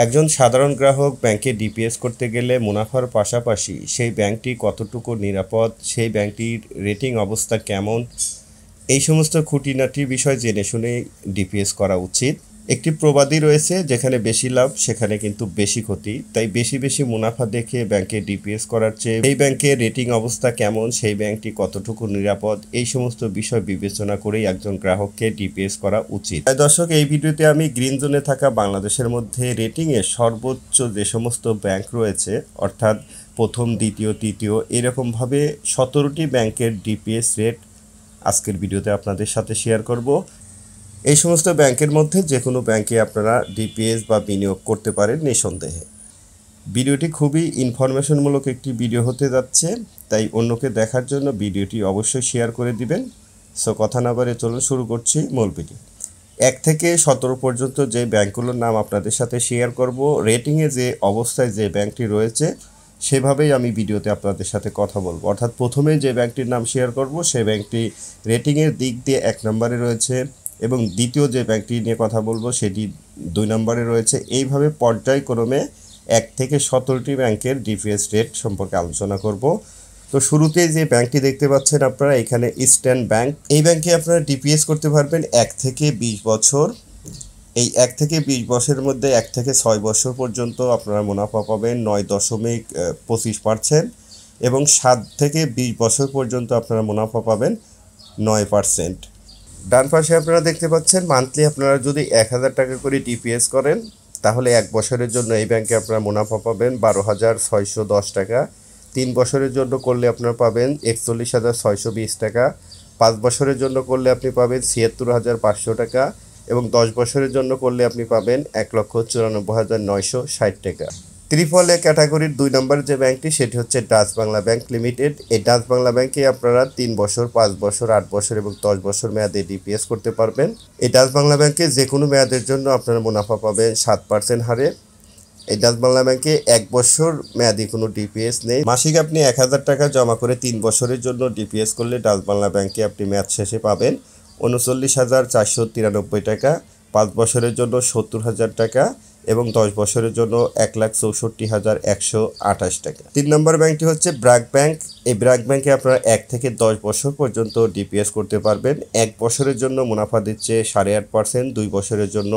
একজন সাধারণ গ্রাহক ব্যাংকে ডিপিএস করতে গেলে মুনাফার পাশাপাশি সেই ব্যাংকটি কতটুকু নিরাপদ, সেই ব্যাংকটির রেটিং অবস্থা কেমন, এই সমস্ত খুঁটিনাটি বিষয় জেনে শুনে ডিপিএস করা উচিত। একটি প্রবাদই রয়েছে, যেখানে বেশি লাভ সেখানে কিন্তু বেশি ক্ষতি। তাই বেশি বেশি মুনাফা দেখে ব্যাংকে ডিপিএস করার চেয়ে এই ব্যাংকের রেটিং অবস্থা কেমন, সেই ব্যাংকটি কতটুকু নিরাপদ, এই সমস্ত বিষয় বিবেচনা করেই একজন গ্রাহককে ডিপিএস করা উচিত। তাই দর্শক, এই ভিডিওতে আমি গ্রিন জোনে থাকা বাংলাদেশের মধ্যে রেটিংয়ে সর্বোচ্চ যে সমস্ত ব্যাংক রয়েছে, অর্থাৎ প্রথম, দ্বিতীয়, তৃতীয়, এরকমভাবে 17টি ব্যাংকের ডিপিএস রেট আজকের ভিডিওতে আপনাদের সাথে শেয়ার করব। এই সমস্ত ব্যাংকের মধ্যে যে কোনো ব্যাংকে আপনারা ডিপিএস বা বিনিয়োগ করতে পারেন নিঃসন্দেহে। ভিডিওটি খুবই ইনফরমেশনমূলক একটি ভিডিও হতে যাচ্ছে, তাই অন্যকে দেখার জন্য ভিডিওটি অবশ্যই শেয়ার করে দিবেন। সো কথা না বাড়িয়ে চলুন শুরু করছি মূল ভিডিও। 1 থেকে 17 পর্যন্ত যে ব্যাংকগুলোর নাম আপনাদের সাথে শেয়ার করব, রেটিংয়ে যে অবস্থায় যে ব্যাংকটি রয়েছে সেভাবেই আমি ভিডিওতে আপনাদের সাথে কথা বলবো। অর্থাৎ প্রথমে যে ব্যাংকটির নাম শেয়ার করব সে ব্যাংকটি রেটিংয়ের দিক দিয়ে 1 নম্বরে রয়েছে, এবং দ্বিতীয় যে ব্যাংকটি নিয়ে কথা বলবো সেটি 2 নম্বরে রয়েছে। এইভাবে পর্যায়ক্রমে 1 থেকে 17টি ব্যাংকের ডিপিএস রেট সম্পর্কে আলোচনা করব। তো শুরুতে যে ব্যাংকটি দেখতে পাচ্ছেন আপনারা, এখানে ইস্টার্ন ব্যাংক। এই ব্যাংকে আপনারা ডিপিএস করতে পারবেন 1 থেকে 20 বছর। এই 1 থেকে 20 বছরের মধ্যে 1 থেকে 6 বছর পর্যন্ত আপনারা মুনাফা পাবেন 9.25%, এবং 7 থেকে 20 বছর পর্যন্ত আপনারা মুনাফা পাবেন 9%। ডান পাশে আপনারা দেখতে পাচ্ছেন মান্থলি আপনারা যদি 1000 টাকা করে ডিপিএস করেন তাহলে 1 বছরের জন্য এই ব্যাংকে আপনারা মুনাফা পাবেন 12,610 টাকা। 3 বছরের জন্য করলে আপনারা পাবেন 41,620 টাকা। 5 বছরের জন্য করলে আপনি পাবেন 76,500 টাকা, এবং 10 বছরের জন্য করলে আপনি পাবেন 1,94,960 টাকা। ট্রিপল এ ক্যাটাগরির 2 নম্বর যে ব্যাংকটি সেটি হচ্ছে ডাচ বাংলা ব্যাংক লিমিটেড। এই ডাচ বাংলা ব্যাংকে আপনারা 3 বছর, 5 বছর, 8 বছর এবং 10 বছর মেয়াদে ডিপিএস করতে পারবেন। এই ডাচ বাংলা ব্যাংকে যে কোনো মেয়াদের জন্য আপনারা মুনাফা পাবেন 7% হারে। এই ডাচ বাংলা ব্যাংকে 1 বছর মেয়াদি কোনো ডিপিএস নেই। মাসিক আপনি 1000 টাকা জমা করে 3 বছরের জন্য ডিপিএস করলে ডাচ বাংলা ব্যাংকে আপনি মেয়াদ শেষে পাবেন 39,493 টাকা। 5 বছরের জন্য 70,000 টাকা, এবং 10 বছরের জন্য 1,64,128 টাকা। 3 নম্বর ব্যাংকটি হচ্ছে ব্র্যাক ব্যাংক। এই ব্র্যাক ব্যাংকে আপনারা 1 থেকে 10 বছর পর্যন্ত ডিপিএস করতে পারবেন। 1 বছরের জন্য মুনাফা দিচ্ছে 8.5%, 2 বছরের জন্য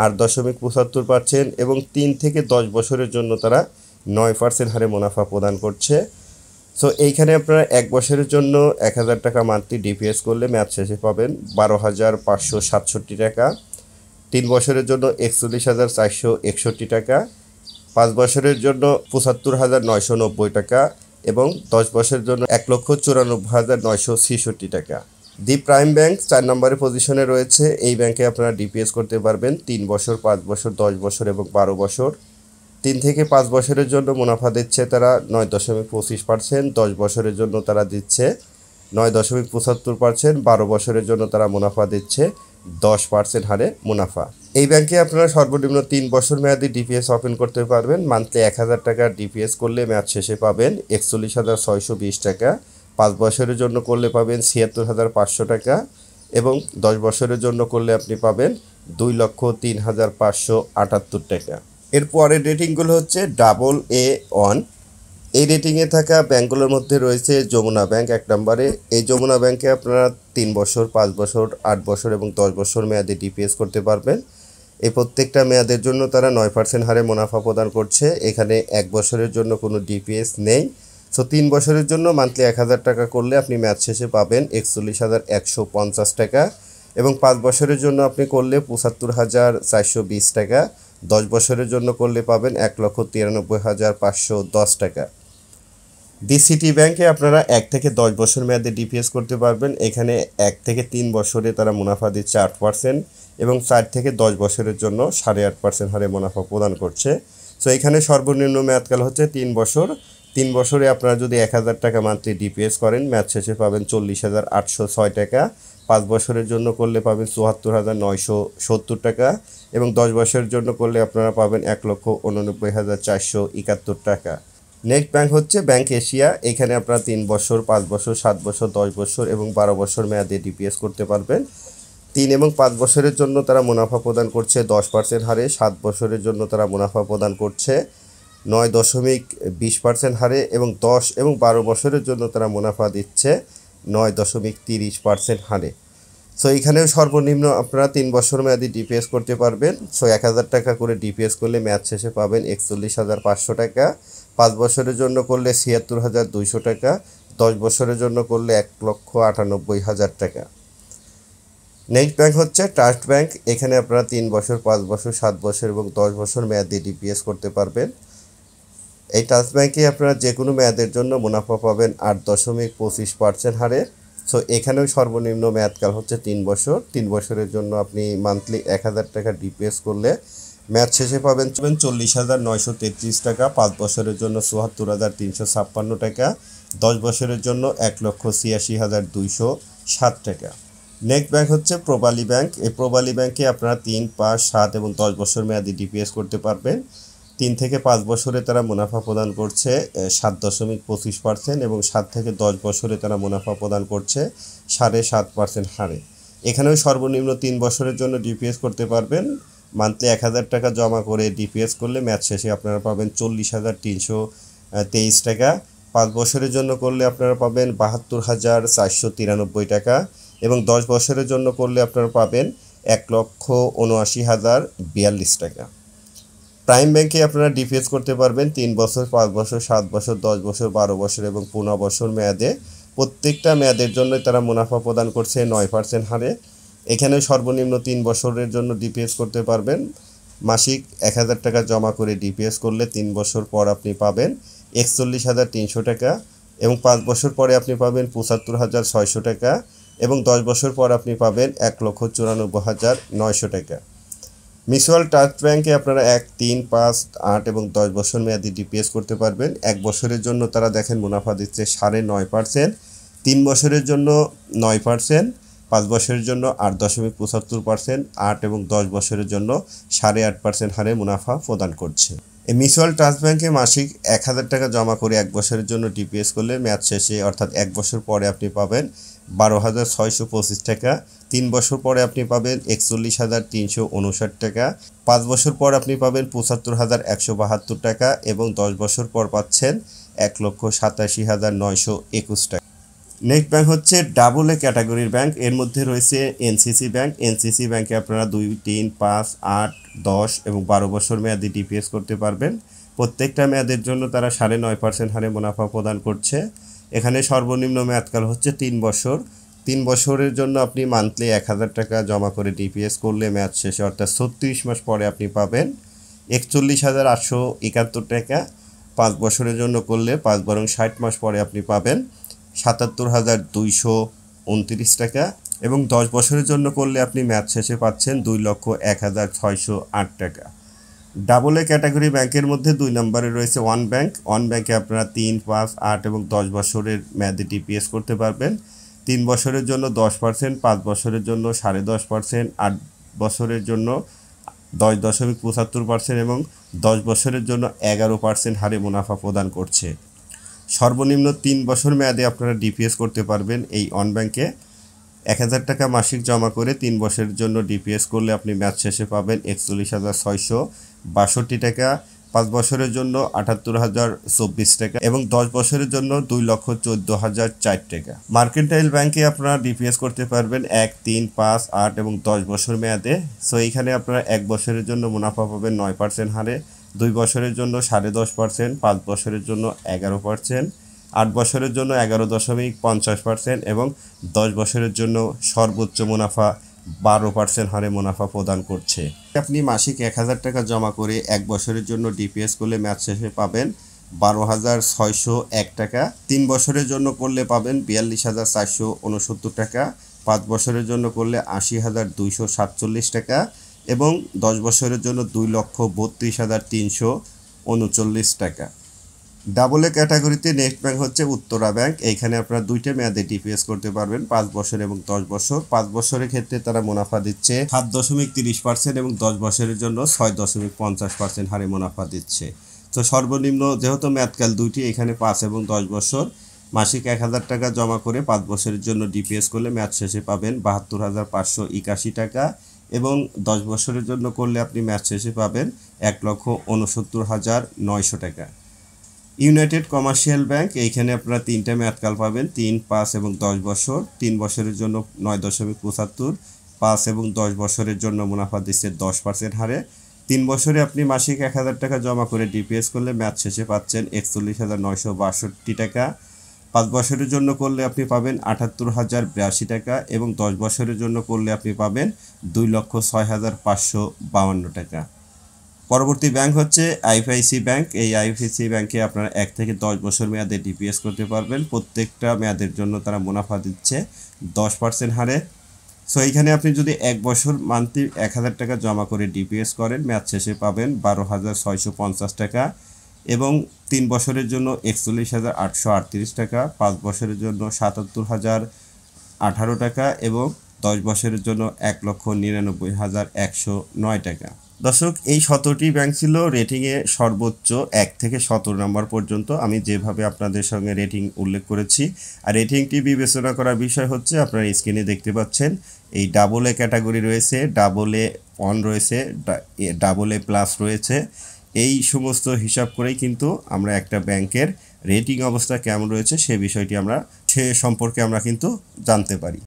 8.75%, এবং 3 থেকে 10 বছরের জন্য তারা 9% হারে মুনাফা প্রদান করছে। সো এইখানে আপনারা 1 বছরের জন্য 1000 টাকা মান্থলি ডিপিএস করলে মেয়াদ শেষে পাবেন 12,567 টাকা। 3 বছরের জন্য 41,461 টাকা, 5 বছরের জন্য 75,990 টাকা, এবং 10 বছরের জন্য 1,94,966 টাকা। দি প্রাইম ব্যাংক 4 নম্বরের পজিশনে রয়েছে। এই ব্যাংকে আপনারা ডিপিএস করতে পারবেন 3 বছর, 5 বছর, 10 বছর এবং 12 বছর। 3 থেকে 5 বছরের জন্য মুনাফা দিচ্ছে তারা 9.25%, 10 বছরের জন্য তারা দিচ্ছে 9.75%, 12 বছরের জন্য তারা মুনাফা দিচ্ছে 10% হারে মুনাফা। এই ব্যাংকে আপনারা সর্বনিম্ন 3 বছর মেয়াদি ডিপিএস ওপেন করতে পারবেন। মান্থলি 1000 টাকার ডিপিএস করলে মেয়াদ শেষে পাবেন 41,620 টাকা। 5 বছরের জন্য করলে পাবেন 76,500 টাকা, এবং 10 বছরের জন্য করলে আপনি পাবেন 2,03,578 টাকা। এর পরের রেটিংগুলো হচ্ছে AA1। এই রেটিংয়ে থাকা ব্যাংকগুলোর মধ্যে রয়েছে যমুনা ব্যাংক 1 নম্বরে। এই যমুনা ব্যাংকে আপনারা 3 বছর, 5 বছর, 8 বছর এবং 10 বছর মেয়াদে ডিপিএস করতে পারবেন। এই প্রত্যেকটা মেয়াদের জন্য তারা 9% হারে মুনাফা প্রদান করছে। এখানে 1 বছরের জন্য কোনো ডিপিএস নেই। সো 3 বছরের জন্য মান্থলি 1000 টাকা করলে আপনি মেয়াদ শেষে পাবেন 41,150 টাকা, এবং 5 বছরের জন্য আপনি করলে 75,420 টাকা। 10 বছরের জন্য করলে পাবেন 1,93,510 টাকা। দি সিটি ব্যাংকে আপনারা 1 থেকে 10 বছর মেয়াদে ডিপিএস করতে পারবেন। এখানে 1 থেকে 3 বছরে তারা মুনাফা দিচ্ছে 8%, এবং 4 থেকে 10 বছরের জন্য 8.5% হারে মুনাফা প্রদান করছে। সো এখানে সর্বনিম্ন মেয়াদকাল হচ্ছে 3 বছর। 3 বছরে আপনারা যদি 1000 টাকা মান্থলি ডিপিএস করেন মেয়াদ শেষে পাবেন 40,806 টাকা। 5 বছরের জন্য করলে পাবেন 74,970 টাকা, এবং 10 বছরের জন্য করলে আপনারা পাবেন 1,89,471 টাকা। নেক্সট ব্যাংক হচ্ছে ব্যাংক এশিয়া। এখানে আপনারা 3 বছর, 5 বছর, 7 বছর, 10 বছর এবং 12 বছর মেয়াদে ডিপিএস করতে পারবেন। 3 এবং 5 বছরের জন্য তারা মুনাফা প্রদান করছে 10% হারে, 7 বছরের জন্য তারা মুনাফা প্রদান করছে 9.20% হারে এবং 10 এবং 12 বছরের জন্য তারা মুনাফা দিচ্ছে 9.30% হারে। সো এখানেও সর্বনিম্ন আপনারা 3 বছর মেয়াদি ডিপিএস করতে পারবেন। সো 1000 টাকা করে ডিপিএস করলে মেয়াদ শেষে পাবেন 41,500 টাকা, 5 বছরের জন্য করলে 76,200 টাকা, 10 বছরের জন্য করলে 1,98,000 টাকা। নেক্সট ব্যাংক হচ্ছে ট্রাস্ট ব্যাংক। এখানে আপনারা 3 বছর, 5 বছর, 7 বছর এবং 10 বছর মেয়াদি ডিপিএস করতে পারবেন। এই ট্রাস্ট ব্যাংকে আপনারা যে কোনো মেয়াদের জন্য মুনাফা পাবেন 8.25% হারে। সো এখানেও সর্বনিম্ন মেয়াদকাল হচ্ছে 3 বছর। 3 বছরের জন্য আপনি মান্থলি 1000 টাকা ডিপিএস করলে মেয়াদ শেষে পাবেন 40,933 টাকা, 5 বছরের জন্য 74,356 টাকা, 10 বছরের জন্য 1,86,207 টাকা। নেক্সট ব্যাংক হচ্ছে প্রবালী ব্যাংক। এই প্রবালী ব্যাংকে আপনারা 3, 5, 7 এবং 10 বছর মেয়াদি ডিপিএস করতে পারবেন। 3 থেকে 5 বছরে তারা মুনাফা প্রদান করছে 7.25% এবং 7 থেকে 10 বছরে তারা মুনাফা প্রদান করছে 7.5% হারে। এখানেও সর্বনিম্ন 3 বছরের জন্য ডিপিএস করতে পারবেন। মান্থলি 1000 টাকা জমা করে ডিপিএস করলে মেয়াদ শেষে আপনারা পাবেন 40,323 টাকা, 5 বছরের জন্য করলে আপনারা পাবেন 72,493 টাকা এবং 10 বছরের জন্য করলে আপনারা পাবেন 1,79,042 টাকা। প্রাইম ব্যাংকে আপনারা ডিপিএস করতে পারবেন 3 বছর, 5 বছর, 7 বছর, 10 বছর, 12 বছর এবং 15 বছর মেয়াদে। প্রত্যেকটা মেয়াদের জন্যই তারা মুনাফা প্রদান করছে 9% হারে। এখানে সর্বনিম্ন 3 বছরের জন্য ডিপিএস করতে পারবেন। মাসিক 1000 টাকা জমা করে ডিপিএস করলে 3 বছর পর আপনি পাবেন 41,300 টাকা এবং 5 বছর পরে আপনি পাবেন 75,600 টাকা এবং 10 বছর পর আপনি পাবেন 1,94,900 টাকা। মিউচুয়াল ট্রাস্ট ব্যাংকে আপনারা 1, 3, 5, 8 এবং 10 বছর মেয়াদি ডিপিএস করতে পারবেন। 1 বছরের জন্য তারা দেখেন মুনাফা দিচ্ছে 9.5%, 3 বছরের জন্য 9%, 5 বছরের জন্য 8.75%, 8 এবং 10 বছরের জন্য 8.5% হারে মুনাফা প্রদান করছে। এই মিউচুয়াল ট্রাস্ট ব্যাংকে মাসিক 1000 টাকা জমা করে 1 বছরের জন্য ডিপিএস করলে মেয়াদ শেষে অর্থাৎ 1 বছর পরে আপনি পাবেন 12,625 টাকা, 3 বছর পরে আপনি পাবেন 41,359 টাকা, 5 বছর পর আপনি পাবেন 75,172 টাকা এবং 10 বছর পর পাচ্ছেন 1,87,921 টাকা। নেক্সট ব্যাংক হচ্ছে ডাবল এ ক্যাটাগরির ব্যাংক। এর মধ্যে রয়েছে এনসিসি ব্যাংক। এনসিসি ব্যাংকে আপনারা 2, 3, 5, 8, 10 এবং 12 বছর মেয়াদি ডিপিএস করতে পারবেন। প্রত্যেকটা মেয়াদের জন্য তারা 9.5% হারে মুনাফা প্রদান করছে। এখানে সর্বনিম্ন মেয়াদকাল হচ্ছে 3 বছর। 3 বছরের জন্য আপনি মান্থলি 1000 টাকা জমা করে ডিপিএস করলে মেয়াদ শেষে অর্থাৎ 36 মাস পরে আপনি পাবেন 41,871 টাকা। 5 বছরের জন্য করলে 5 বরং 60 মাস পরে আপনি পাবেন 77,229 টাকা এবং 10 বছরের জন্য করলে আপনি মেয়াদ শেষে পাচ্ছেন 2,01,608 টাকা। ডাবল এ ক্যাটাগরি ব্যাংকের মধ্যে 2 নম্বরে রয়েছে ওয়ান ব্যাংক। ওয়ান ব্যাংকে আপনারা 3, 5, 8 এবং 10 বছরের মেয়াদে ডিপিএস করতে পারবেন। 3 বছরের জন্য 10%, 5 বছরের জন্য 10.5%, 8 বছরের জন্য 10.75% এবং 10 বছরের জন্য 11% হারে মুনাফা প্রদান করছে। সর্বনিম্ন 3 বছর মেয়াদে আপনারা ডিপিএস করতে পারবেন এই ওয়ান ব্যাংকে। 1000 টাকা মাসিক জমা করে 3 বছরের জন্য ডিপিএস করলে আপনি মেয়াদ শেষে পাবেন 41,662 টাকা, 5 বছরের জন্য 78,024 টাকা এবং 10 বছরের জন্য 2,14,004 টাকা। মার্কেন্টাইল ব্যাংকে আপনারা ডিপিএস করতে পারবেন 1, 3, 5, 8 এবং 10 বছর মেয়াদে। সো এইখানে আপনারা 1 বছরের জন্য মুনাফা পাবেন 9% হারে, 2 বছরের জন্য 10.5%, 5 বছরের জন্য 11%, 8 বছরের জন্য 11.50% এবং 10 বছরের জন্য সর্বোচ্চ মুনাফা 12% হারে মুনাফা প্রদান করছে। আপনি মাসিক 1000 টাকা জমা করে 1 বছরের জন্য ডিপিএস করলে মেয়াদ শেষে পাবেন 12,601 টাকা। 3 বছরের জন্য করলে পাবেন 42,469 টাকা, 5 বছরের জন্য করলে 80,247 টাকা এবং 10 বছরের জন্য 2,32,339 টাকা। ডাবল এ ক্যাটাগরিতে নেক্সট ব্যাংক হচ্ছে উত্তরা ব্যাংক। এইখানে আপনারা 2টা মেয়াদে ডিপিএস করতে পারবেন, 5 বছর এবং 10 বছর। 5 বছরের ক্ষেত্রে তারা মুনাফা দিচ্ছে 7.30% এবং 10 বছরের জন্য 6.50% হারে মুনাফা দিচ্ছে। তো সর্বনিম্ন যেহেতু মেয়াদকাল 2টি, এখানে 5 এবং 10 বছর, মাসিক 1,000 টাকা জমা করে 5 বছরের জন্য ডিপিএস করলে মেয়াদ শেষে পাবেন 72,581 টাকা এবং 10 বছরের জন্য করলে আপনি মেয়াদ শেষে পাবেন 1,69,900 টাকা। ইউনাইটেড কমার্শিয়াল ব্যাংক, এইখানে আপনারা 3টা মেয়াদকাল পাবেন, 3, 5 এবং 10 বছর। 3 বছরের জন্য 9.75, 5 এবং 10 বছরের জন্য মুনাফা দিচ্ছে 10% হারে। 3 বছরে আপনি মাসিক 1,000 টাকা জমা করে ডিপিএস করলে মেয়াদ শেষে পাচ্ছেন 41,962 টাকা। 5 বছরের জন্য করলে আপনি পাবেন 78,082 টাকা এবং 10 বছরের জন্য করলে আপনি পাবেন 2,06,552 টাকা। পরবর্তী ব্যাংক হচ্ছে আইএফআইসি ব্যাংক। এই আইএফআইসি ব্যাংকে আপনারা 1 থেকে 10 বছর মেয়াদে ডিপিএস করতে পারবেন। প্রত্যেকটা মেয়াদের জন্য তারা মুনাফা দিচ্ছে 10% হারে। সো এইখানে আপনি যদি 1 বছর মান্থলি 1,000 টাকা জমা করে ডিপিএস করেন, মেয়াদ শেষে পাবেন 12,650 টাকা এবং 3 বছরের জন্য 41,838 টাকা, 5 বছরের জন্য 77,018 টাকা এবং 10 বছরের জন্য 1,99,109 টাকা। দর্শক, এই 17টি ব্যাংক ছিল রেটিংয়ে সর্বোচ্চ 1 থেকে 17 নম্বর পর্যন্ত। আমি যেভাবে আপনাদের সঙ্গে রেটিং উল্লেখ করেছি, আর রেটিংটি বিবেচনা করার বিষয় হচ্ছে আপনারা স্ক্রিনে দেখতে পাচ্ছেন এই AA ক্যাটাগরি রয়েছে, AA1 রয়েছে, AA+ রয়েছে। এই সমস্ত হিসাব করেই কিন্তু আমরা একটা ব্যাংকের রেটিং অবস্থা কেমন রয়েছে সে বিষয়টি সে সম্পর্কে আমরা কিন্তু জানতে পারি।